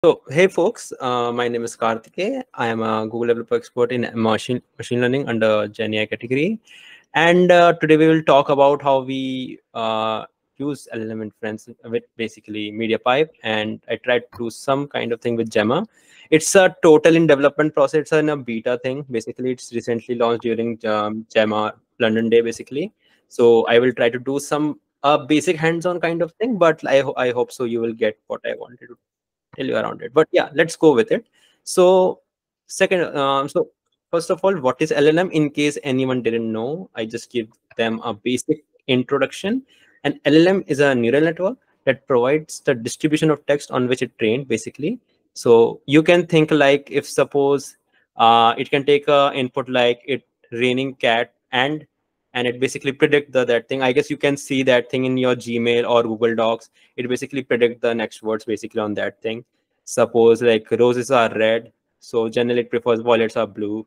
So, hey folks, my name is Kartikey. I am a Google Developer Expert in machine learning under Gen AI category. And today we will talk about how we use LLM Inference with basically MediaPipe. And I tried to do some kind of thing with Gemma. It's a total in development process. It's in a beta thing. Basically, it's recently launched during Gemma London Day, basically. So I will try to do some basic hands-on kind of thing, but I hope so you will get what I wanted to tell you around it. But yeah, let's go with it. So so first of all, what is LLM? In case anyone didn't know, I just give them a basic introduction. An LLM is a neural network that provides the distribution of text on which it trained, basically. So you can think like if suppose it can take a input like it raining cat and it basically predict that thing. I guess you can see that thing in your Gmail or Google Docs. It basically predict the next words basically on that thing. Suppose like roses are red, so generally it prefers violets are blue,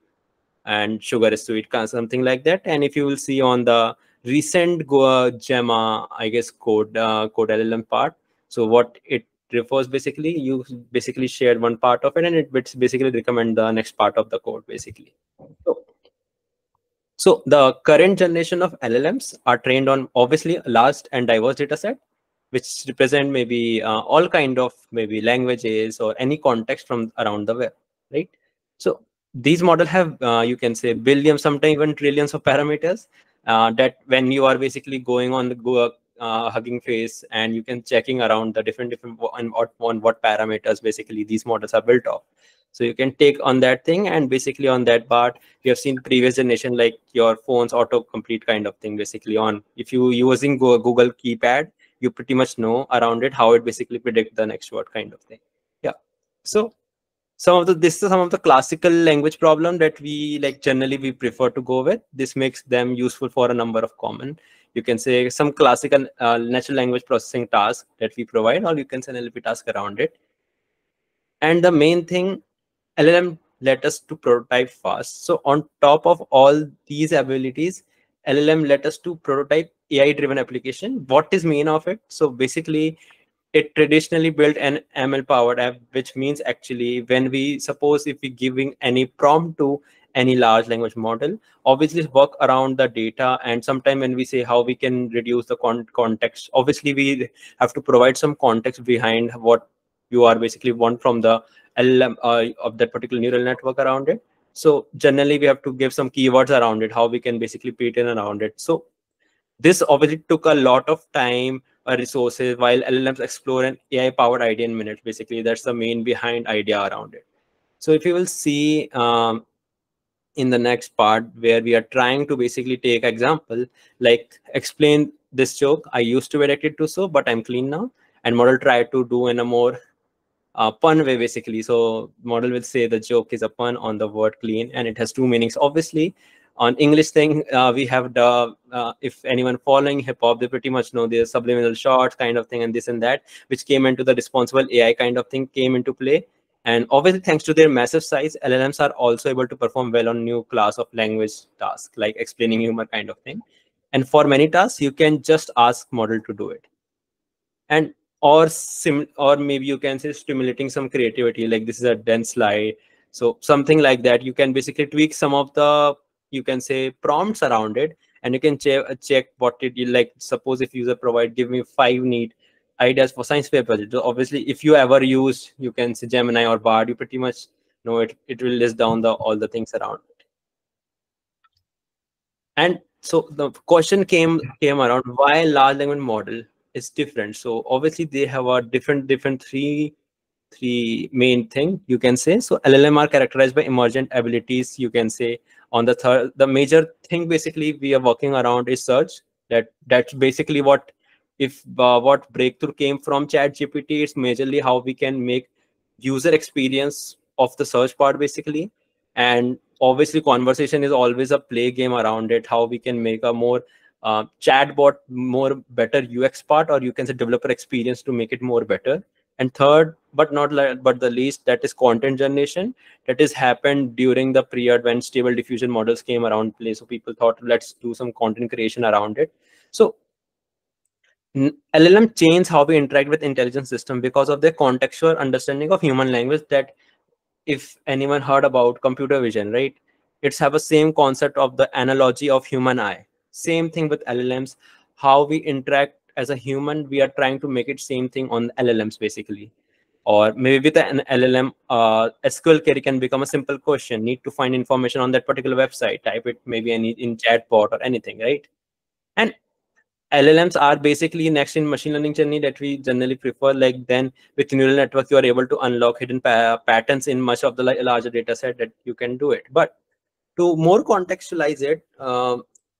and sugar is sweet, kind of something like that. And if you will see on the recent Gemma, I guess code LLM part, so what it refers basically, you basically shared one part of it, and it basically recommend the next part of the code basically. So the current generation of LLMs are trained on obviously a large and diverse data set, which represent maybe all kind of maybe languages or any context from around the web, right? So these models have, you can say, billions, sometimes even trillions of parameters that when you are basically going on the Hugging Face and you can checking around the different on what parameters basically these models are built of. So you can take on that thing, and basically on that part, you have seen previous generation like your phone's autocomplete kind of thing. Basically, on if you using Google keypad, you pretty much know around it how it basically predict the next word kind of thing. Yeah. So this is some of the classical language problem that we like generally we prefer to go with. This makes them useful for a number of common, you can say, some classical natural language processing tasks that we provide, or you can say NLP task around it. And the main thing, LLM let us to prototype fast. So on top of all these abilities, LLM let us to prototype AI driven application. What is main of it? So basically it traditionally built an ML powered app, which means actually when we suppose if we giving any prompt to any large language model, obviously work around the data. And sometime when we say how we can reduce the context, obviously we have to provide some context behind what you are basically want from the LLM of that particular neural network around it. So generally we have to give some keywords around it, how we can basically put in around it. So this obviously took a lot of time or resources, while LLMs explore an AI-powered idea in minutes. Basically, that's the main behind idea around it. So if you will see in the next part where we are trying to basically take example, like explain this joke. I used to be addicted to soap, but I'm clean now. And model try to do in a more pun way basically. So model will say the joke is a pun on the word clean, and it has two meanings. Obviously, on English thing, we have the if anyone following hip hop, they pretty much know the subliminal shots kind of thing and this and that, which came into the responsible AI kind of thing came into play. And obviously, thanks to their massive size, LLMs are also able to perform well on new class of language tasks like explaining humor kind of thing. And for many tasks, you can just ask model to do it. And or maybe you can say stimulating some creativity, like this is a dense slide, so something like that. You can basically tweak some of the, you can say, prompts around it, and you can check what it you like. Suppose if user provide give me 5 neat ideas for science fair project. So obviously if you ever use, you can say, Gemini or Bard, you pretty much know it will list down the all the things around it. And so the question came around why large language model is different. So obviously they have a different three main thing, you can say. So LLM are characterized by emergent abilities, you can say. On the third, the major thing basically we are working around is search. That's basically what, if what breakthrough came from Chat GPT, it's majorly how we can make user experience of the search part basically. And obviously conversation is always a play game around it, how we can make a more chatbot more better UX part, or you can say developer experience to make it more better. And third, but not but the least, that is content generation. That is happened during the period when stable diffusion models came around play. So people thought, let's do some content creation around it. So LLM change how we interact with intelligence system because of their contextual understanding of human language. That if anyone heard about computer vision, right? It's have a same concept of the analogy of human eye. Same thing with LLMs. How we interact as a human, we are trying to make it same thing on LLMs basically. Or maybe with an LLM, SQL query can become a simple question. Need to find information on that particular website. Type it maybe in chatbot or anything, right? And LLMs are basically next in machine learning journey that we generally prefer. Like then with neural network, you are able to unlock hidden patterns in much of the larger data set that you can do it. But to more contextualize it,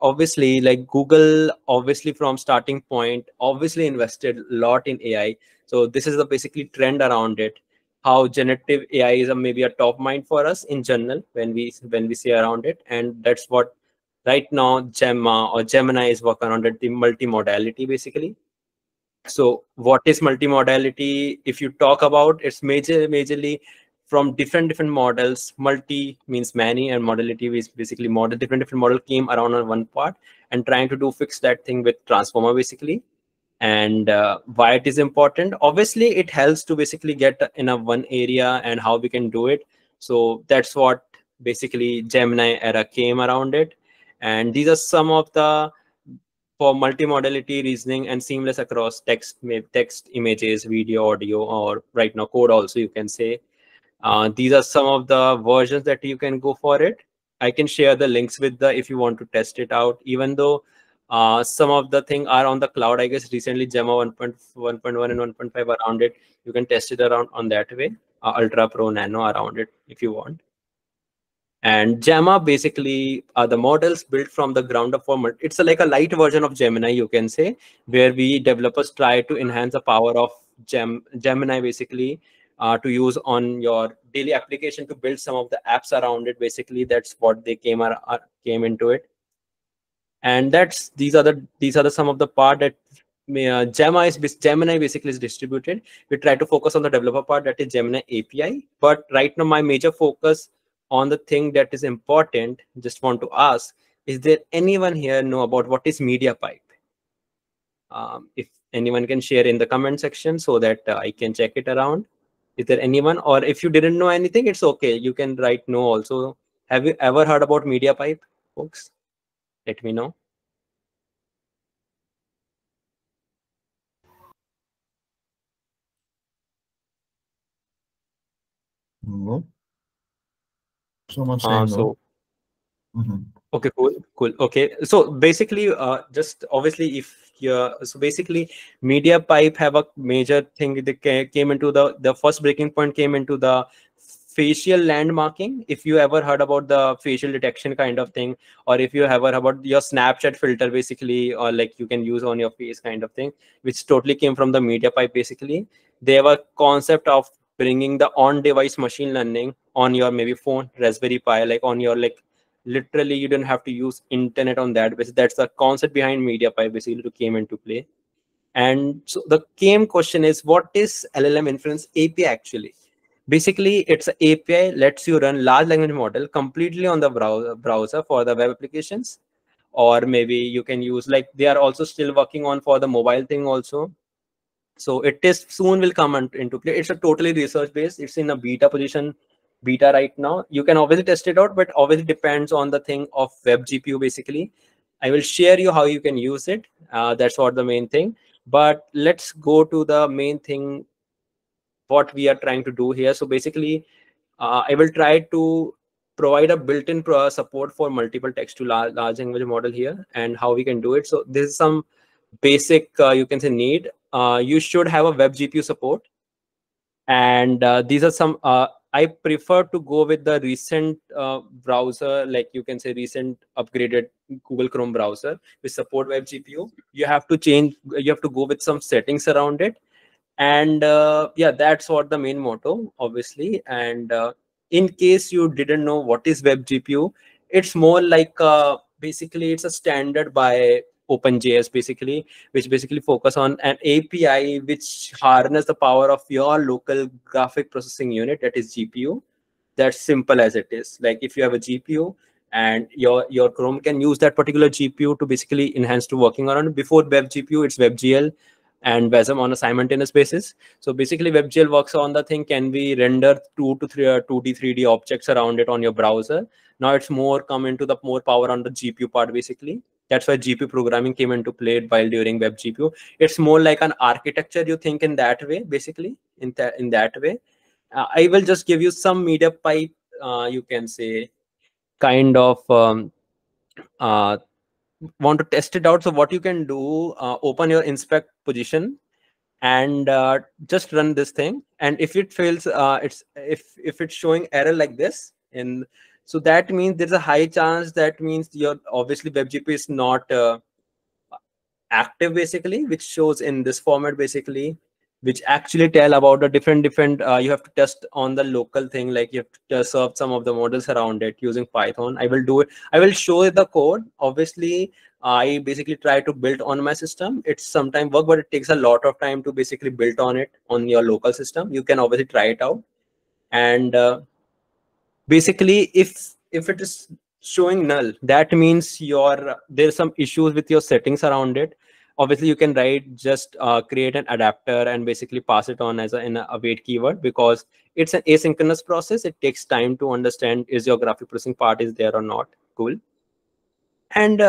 obviously like Google, obviously from starting point, obviously invested a lot in AI. So this is the basically trend around it. How generative AI is maybe a top mind for us in general when we see around it, and that's what right now Gemma or Gemini is working on, the multimodality basically. So what is multimodality? If you talk about, it's majorly from different models. Multi means many, and modality is basically model. Different model came around on one part and trying to do fix that thing with transformer basically. And why it is important? Obviously, it helps to basically get in a one area and how we can do it. So that's what basically Gemini era came around it. And these are some of the for multimodality reasoning and seamless across text, images, video, audio, or right now code also you can say. These are some of the versions that you can go for it. I can share the links with the if you want to test it out. Even though some of the thing are on the cloud, I guess recently Gemma 1.1 and 1.5 around it. You can test it around on that way. Ultra Pro Nano around it if you want. And Gemma basically are the models built from the ground up for it's like a light version of Gemini, you can say, where we developers try to enhance the power of Gemini basically to use on your daily application to build some of the apps around it. Basically, that's what they came into it. And that's these are the some of the part that Gemini basically is distributed. We try to focus on the developer part, that is Gemini API. But right now, my major focus on the thing that is important, just want to ask, is there anyone here know about what is MediaPipe? If anyone can share in the comment section so that I can check it around. Is there anyone? Or if you didn't know anything, it's okay. You can write no also. Have you ever heard about MediaPipe, folks? Let me know. No. Someone saying no. Okay, cool. Okay, so basically, just obviously, if you're so basically, MediaPipe have a major thing that came into the first breaking point came into the facial landmarking. If you ever heard about the facial detection kind of thing, or if you ever heard about your Snapchat filter, basically, or like you can use on your face kind of thing, which totally came from the MediaPipe. Basically, they have a concept of bringing the on-device machine learning on your maybe phone, Raspberry Pi, like on your like literally you don't have to use internet on that basis. That's the concept behind MediaPipe basically to came into play. And so the came question is, what is LLM Inference API actually? Basically, it's an API lets you run large language model completely on the browser for the web applications, or maybe you can use, like they are also still working on for the mobile thing also. So it is soon will come into play. It's a totally research based. It's in a beta right now. You can obviously test it out, but obviously depends on the thing of web GPU basically. I will share you how you can use it. That's what the main thing. But let's go to the main thing, what we are trying to do here. So basically, I will try to provide a built-in support for multiple text to large language model here and how we can do it. So this is some basic, you can say, need. You should have a web GPU support. And these are some, I prefer to go with the recent browser, like you can say recent upgraded Google Chrome browser with support web GPU. You have to go with some settings around it. And yeah, that's what the main motto, obviously. And in case you didn't know what is web GPU, it's more like basically it's a standard by OpenJS basically, which basically focus on an API which harness the power of your local graphic processing unit, that is GPU. That's simple as it is. Like if you have a GPU and your Chrome can use that particular GPU to basically enhance to working around it. Before web GPU, it's WebGL and WASM on a simultaneous basis. So basically WebGL works on the thing, can be render 2D 3D objects around it on your browser. Now it's more come into the more power on the GPU part basically. That's why GPU programming came into play while during web GPU. It's more like an architecture, you think in that way basically, in that way. I will just give you some MediaPipe, you can say, kind of want to test it out. So what you can do, open your inspect position and just run this thing. And if it fails, if it's showing error like this, and so that means there's a high chance, that means your obviously WebGP is not active basically, which shows in this format basically, which actually tell about the different you have to test on the local thing, like you have to serve some of the models around it using Python. I will do it, I will show the code. Obviously I basically try to build on my system. It's sometimes work, but it takes a lot of time to basically build on it on your local system. You can obviously try it out. And basically if it is showing null, that means there's some issues with your settings around it. Obviously you can write, just create an adapter and basically pass it on as in a await keyword, because it's an asynchronous process. It takes time to understand is your graphic processing part is there or not. Cool. And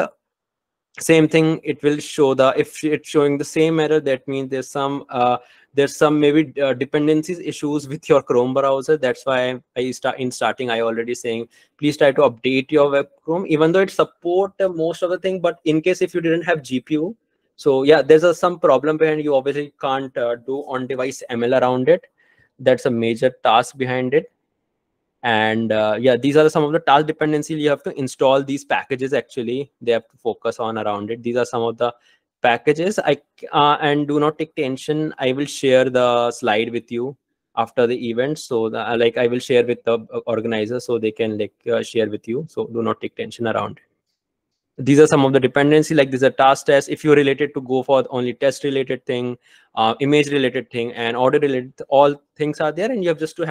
same thing, it will show if it's showing the same error, that means there's some maybe dependencies issues with your Chrome browser. That's why in starting I already saying, please try to update your web Chrome, even though it support most of the thing. But in case if you didn't have GPU, so yeah, there's some problem behind. You obviously can't do on device ML around it. That's a major task behind it. And yeah, these are some of the task dependencies. You have to install these packages. Actually they have to focus on around it. These are some of the packages. And do not take tension, I will share the slide with you after the event. So like I will share with the organizer so they can share with you. So do not take tension around it. These are some of the dependency, like these are task tests. If you're related to go for only test related thing, image related thing, and order related, all things are there. And you have just to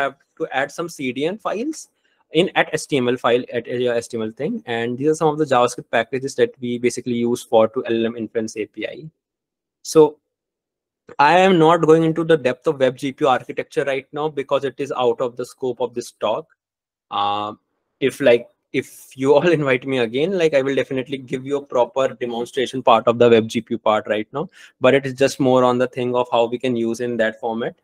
add some CDN files in at HTML file at your HTML thing. And these are some of the JavaScript packages that we basically use for to LLM Inference API. So I am not going into the depth of web GPU architecture right now because it is out of the scope of this talk. If you all invite me again, like I will definitely give you a proper demonstration part of the web GPU part right now, but it is just more on the thing of how we can use in that format.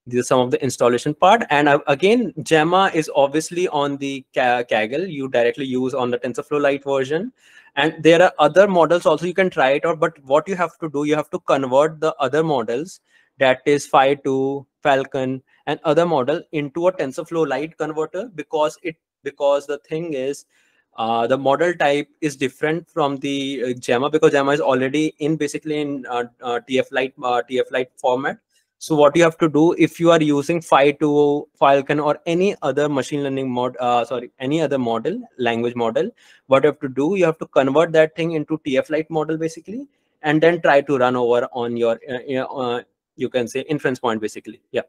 These are some of the installation part. And again, Gemma is obviously on the Kaggle. You directly use on the TensorFlow Lite version. And there are other models also, you can try it out. But what you have to do, you have to convert the other models, that is Phi2, Falcon, and other model into a TensorFlow Lite converter, because the thing is, the model type is different from the Gemma, because Gemma is already in basically in TF Lite format. So what you have to do, if you are using Phi2, Falcon, or any other machine learning any other model, language model, what you have to do, you have to convert that thing into TF Lite model basically, and then try to run over on your, you can say, inference point basically. Yeah.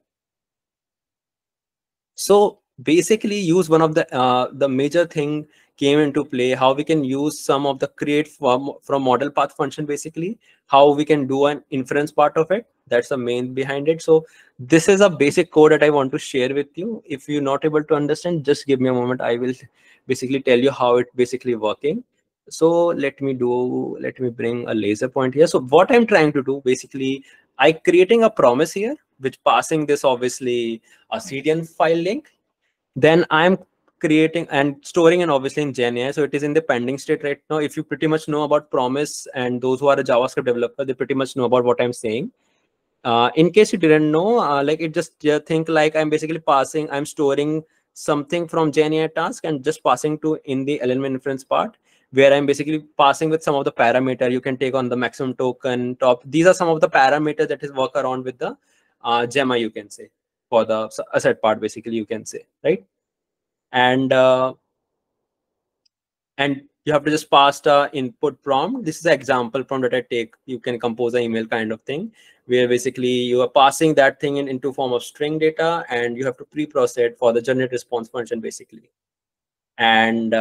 So basically use one of the major thing came into play, how we can use some of the create from model path function, basically how we can do an inference part of it. That's the main behind it. So this is a basic code that I want to share with you. If you're not able to understand, just give me a moment. I will basically tell you how it basically working. So let me bring a laser point here. So what I'm trying to do, basically, I creating a promise here, which passing this obviously a CDN file link. Then I'm creating and storing, and obviously in Gen AI. So it is in the pending state right now. If you pretty much know about promise, and those who are a JavaScript developer, they pretty much know about what I'm saying. In case you didn't know, like it just think like I'm basically I'm storing something from Gen AI task and just passing to in the LLM inference part, where I'm basically passing with some of the parameter. You can take on the maximum token top. These are some of the parameters that is work around with the Gemma, you can say, for the asset part, basically, you can say, right? And you have to just pass the input prompt. This is an example prompt that I take. You can compose an email kind of thing, where basically you are passing that thing into form of string data, and you have to pre-process it for the generate response function, basically. And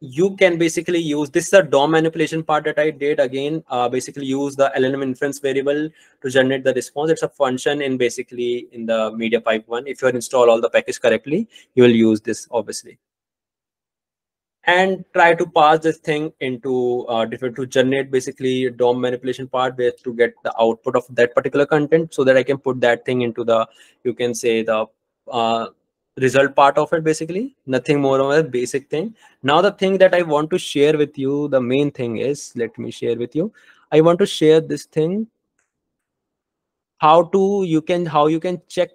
you can basically use, this is a DOM manipulation part that I did. Again, basically use the LLM inference variable to generate the response. It's a function in basically in the MediaPipe one. If you install all the package correctly, you will use this obviously. And try to pass this thing into different, to generate basically DOM manipulation part where to get the output of that particular content, so that I can put that thing into the, you can say the result part of it, basically nothing more or less basic thing. Now the thing that I want to share with you, the main thing is, let me share with you. I want to share this thing, how you can check,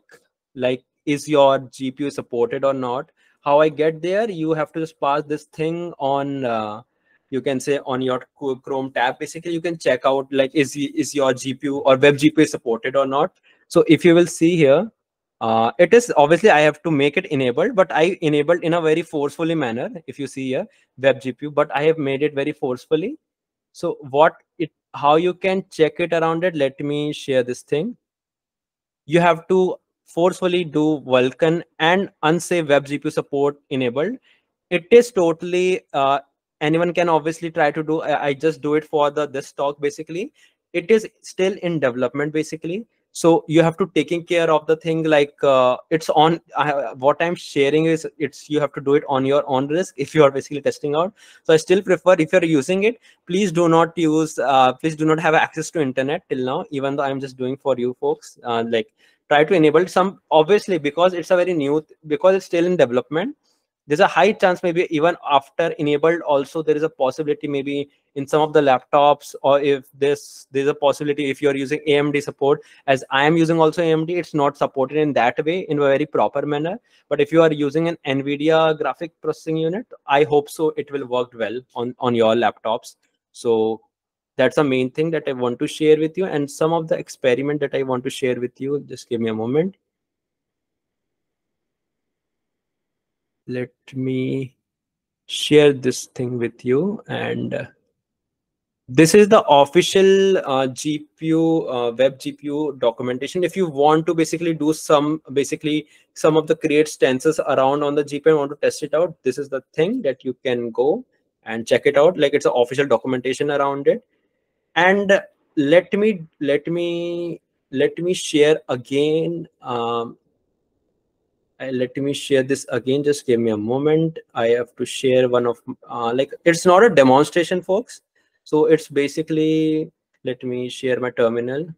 like, is your GPU supported or not. How I get there, you have to just pass this thing on you can say on your Chrome tab. Basically you can check out, like, is your GPU or web GPU supported or not. So if you will see here, it is obviously I have to make it enabled, but I enabled in a very forcefully manner. If you see here, web GPU, but I have made it very forcefully. So how you can check it around it, let me share this thing. You have to forcefully do Vulkan and unsafe web GPU support enabled. It is totally anyone can obviously try to do. I just do it for this talk. Basically it is still in development basically, so you have to taking care of the thing, like it's on what I'm sharing is, it's, you have to do it on your own risk if you are basically testing out. So I still prefer, if you're using it, please do not use please do not have access to internet till now, even though I'm just doing for you folks. Like, try to enable some, obviously, because it's a very new, because it's still in development. There's a high chance maybe even after enabled also there is a possibility, maybe in some of the laptops, or if there's a possibility if you're using AMD support, as I am using also AMD, it's not supported in that way in a very proper manner. But if you are using an NVIDIA graphic processing unit, I hope so it will work well on your laptops. So that's the main thing that I want to share with you, and some of the experiment that I want to share with you. Just give me a moment. Let me share this thing with you. And this is the official GPU web GPU documentation. If you want to basically do some of the create stances around on the GPU and want to test it out, this is the thing that you can go and check it out. Like, it's an official documentation around it. And let me share again. Let me share this again. Just give me a moment. I have to share one of like, it's not a demonstration, folks. So it's basically, let me share my terminal.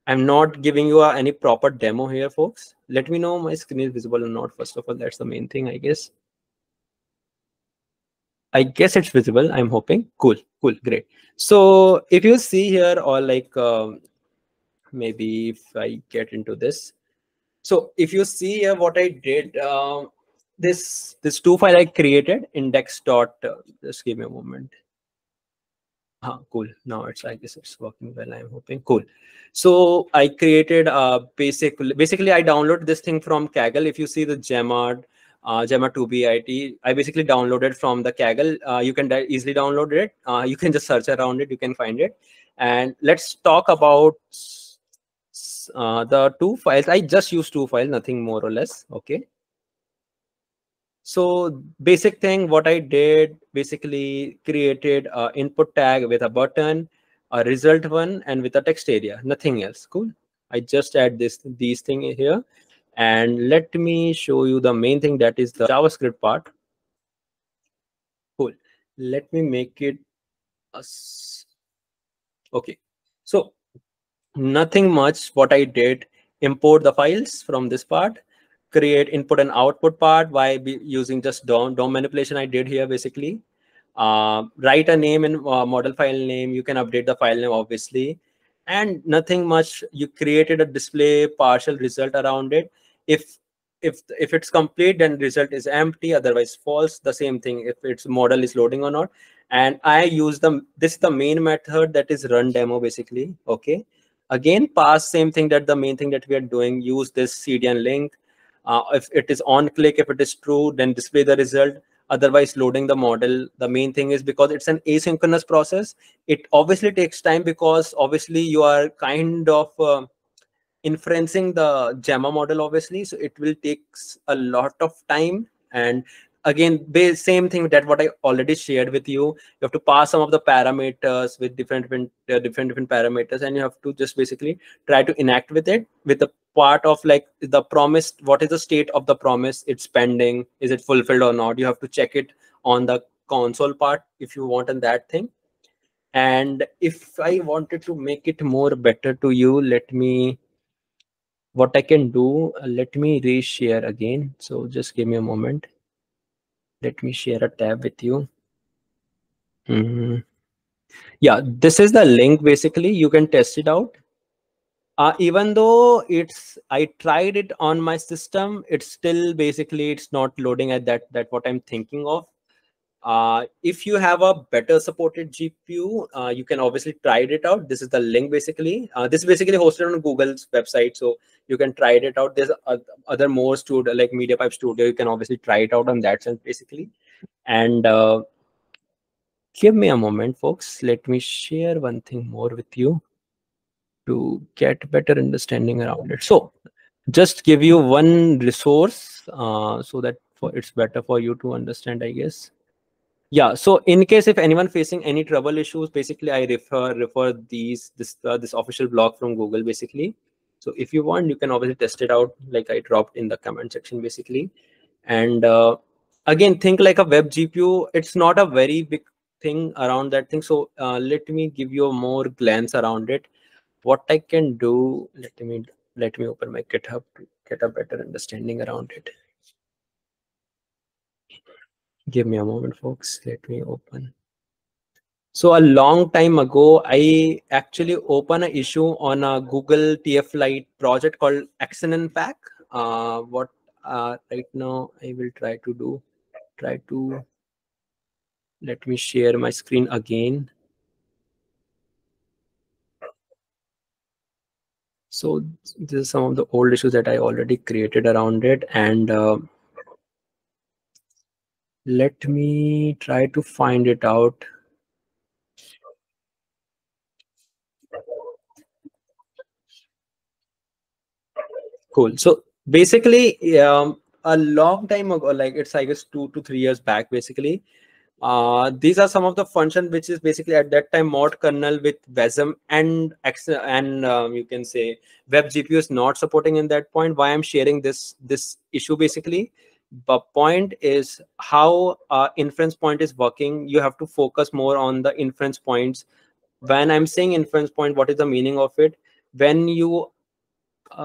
I'm not giving you any proper demo here, folks. Let me know my screen is visible or not. First of all, that's the main thing, I guess. I guess it's visible, I'm hoping. Cool, great. So if you see here, or like maybe if I get into this. So if you see here what I did, this two file I created, index dot, just give me a moment. Cool. Now I guess it's working well, I'm hoping. Cool. So I created basically I downloaded this thing from Kaggle. If you see the Gemma 2bit, I basically downloaded from the Kaggle. You can easily download it. You can just search around it, you can find it. And let's talk about the two files. I just used two files, nothing more or less. Okay. So basic thing, what I did, basically created a input tag with a button, a result one, and with a text area, nothing else. Cool. I just add these things here. And let me show you the main thing, that is the JavaScript part. Cool. Let me make it okay. So nothing much. What I did, import the files from this part, create input and output part by using just DOM manipulation I did here. Basically write a name in model file name. You can update the file name obviously, and nothing much. You created a display partial result around it. If it's complete, then result is empty, otherwise false. The same thing if its model is loading or not. And I use this is the main method, that is run demo basically. Okay. Again, pass same thing, that the main thing that we are doing, use this CDN link. If it is on click, if it is true, then display the result, otherwise loading the model. The main thing is, because it's an asynchronous process, it obviously takes time, because obviously you are kind of inferencing the Gemma model obviously, so it will take a lot of time. And again, same thing that what I already shared with you. You have to pass some of the parameters with different parameters, and you have to just basically try to enact with it with the part of like the promise. What is the state of the promise? It's pending. Is it fulfilled or not? You have to check it on the console part if you want, and that thing. And if I wanted to make it more better to you, what I can do, let me reshare again. So just give me a moment. Let me share a tab with you. Yeah, this is the link. Basically, you can test it out. Even though I tried it on my system, it's still basically it's not loading at that what I'm thinking of. If you have a better supported GPU, you can obviously try it out. This is the link basically. This is basically hosted on Google's website, so you can try it out. There's other more studio like MediaPipe Studio. You can obviously try it out on that sense basically. And give me a moment, folks. Let me share one thing more with you to get better understanding around it. So just give you one resource so that it's better for you to understand, I guess. Yeah, so in case if anyone facing any trouble issues, basically I refer this official blog from Google basically. So if you want, you can obviously test it out like I dropped in the comment section basically. And again, think like a web GPU. It's not a very big thing around that thing. So let me give you a more glance around it. What I can do, let me open my GitHub to get a better understanding around it. Give me a moment, folks. Let me open. So a long time ago, I actually opened an issue on a Google TF Lite project called XNN Pack. What right now I will try to let me share my screen again. So this is some of the old issues that I already created around it, and let me try to find it out. Cool. So basically, a long time ago, like it's I guess 2 to 3 years back, basically, these are some of the functions which is basically at that time mod kernel with WASM and you can say web GPU is not supporting in that point. Why I'm sharing this issue basically. The point is how inference point is working. You have to focus more on the inference points. When I'm saying inference point, what is the meaning of it? When you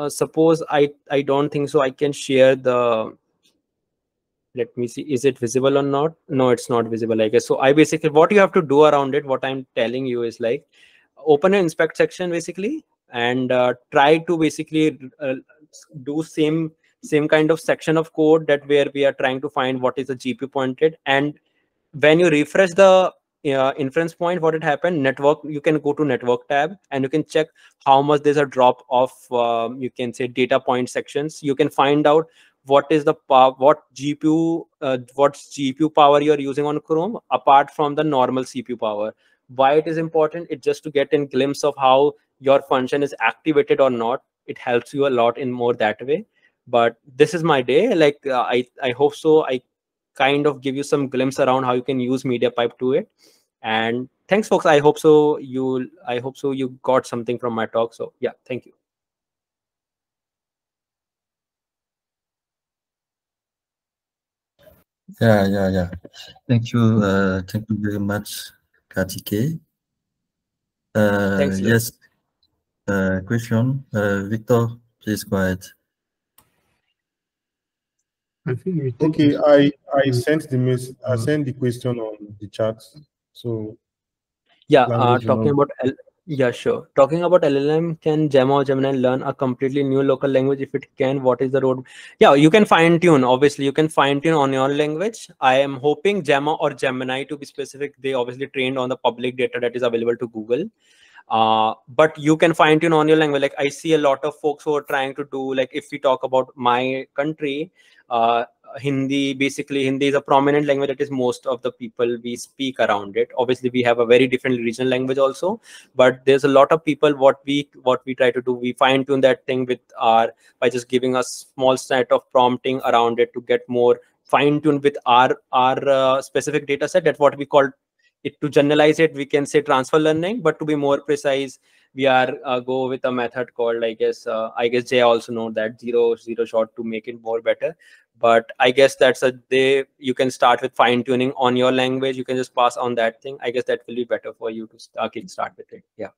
suppose I don't think so I can share the, let me see, is it visible or not? No, it's not visible, I guess. So I basically, what you have to do around it, what I'm telling you is like open an inspect section basically, and try to basically do same kind of section of code that where we are trying to find what is the GPU pointed. And when you refresh the inference point, what had happened, network, you can go to network tab and you can check how much there's a drop of you can say data point sections. You can find out what is the what GPU power you're using on Chrome apart from the normal CPU power. Why it is important? It's just to get a glimpse of how your function is activated or not. It helps you a lot in more that way. But this is my day. Like I hope so I kind of give you some glimpse around how you can use MediaPipe to it. And thanks, folks. I hope so you got something from my talk. So yeah, thank you. Yeah. Thank you very much, Kartikey. Thanks. Yes. Question, Victor, please go ahead. Okay, I sent the question on the chat. So yeah, talking about yeah, sure. Talking about LLM, can Gemma or Gemini learn a completely new local language? If it can, what is the road? Yeah, you can fine tune. Obviously, you can fine tune on your language. I am hoping Gemma or Gemini, to be specific, they obviously trained on the public data that is available to Google. But you can fine tune on your language. Like I see a lot of folks who are trying to do, like if we talk about my country, Hindi, basically Hindi is a prominent language that is most of the people we speak around it. Obviously we have a very different regional language also, but there's a lot of people, what we try to do, we fine tune that thing with by just giving a small set of prompting around it to get more fine tune with our specific data set. That's what we call it. To generalize it, we can say transfer learning, but to be more precise, we are go with a method called, I guess Jay also know that zero shot, to make it more better. But I guess that's you can start with fine tuning on your language. You can just pass on that thing. I guess that will be better for you to start with it. Yeah.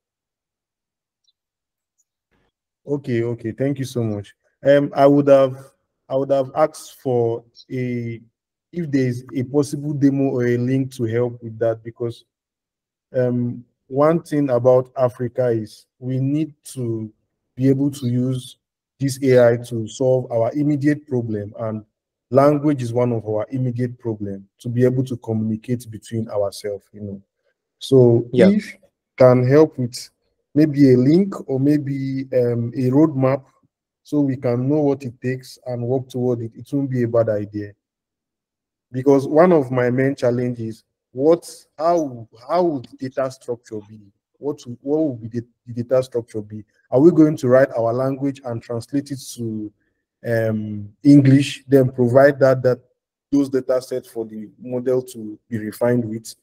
Okay. Thank you so much. I would have asked for if there is a possible demo or a link to help with that, because one thing about Africa is we need to be able to use this AI to solve our immediate problem, and language is one of our immediate problem, to be able to communicate between ourselves, So Yeah. if can help with maybe a link or maybe a roadmap, so we can know what it takes and work toward it, it won't be a bad idea. Because one of my main challenges, how would data structure be? What will be the data structure be? Are we going to write our language and translate it to English, then provide those data sets for the model to be refined with?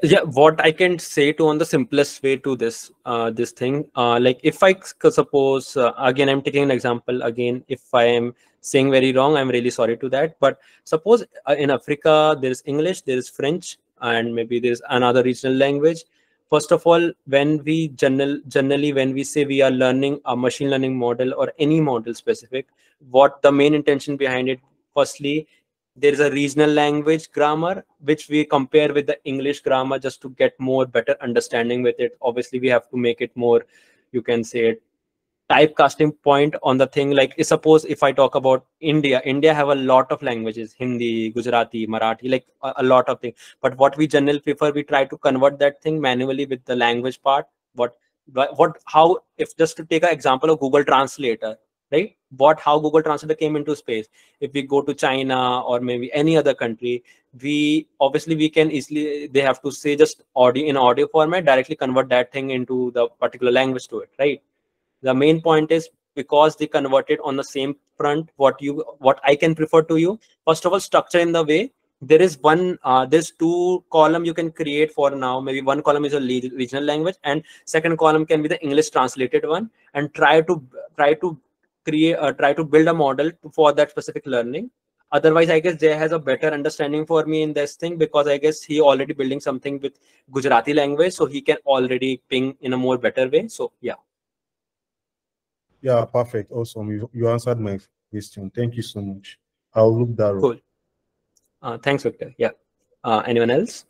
Yeah, what I can say to on the simplest way to this thing, like if I suppose again, I'm taking an example again, if I am saying very wrong, I'm really sorry to that, but suppose in Africa there is English, there is French, and maybe there's another regional language. First of all, when we generally when we say we are learning a machine learning model or any model specific, what the main intention behind it, firstly, there is a regional language grammar which we compare with the English grammar just to get more better understanding with it. Obviously we have to make it more, you can say it, typecasting point on the thing. Like suppose if I talk about India have a lot of languages, Hindi, Gujarati, Marathi, like a lot of things. But what we generally prefer, we try to convert that thing manually with the language part. How, if just to take an example of Google Translator, right? How Google Translator came into space. If we go to China or maybe any other country, we can easily, they have to say just audio in audio format, directly convert that thing into the particular language to it, right? The main point is, because they converted on the same front, what I can prefer to you, first of all, structure in the way there is there's two column you can create for now. Maybe one column is a regional language and second column can be the English translated one, and try to create try to build a model for that specific learning. Otherwise, I guess Jay has a better understanding for me in this thing, because I guess he already building something with Gujarati language, so he can already ping in a more better way. So yeah. Yeah, perfect. Awesome. You answered my question. Thank you so much. I'll look that up. Cool. Thanks, Victor. Yeah. Anyone else?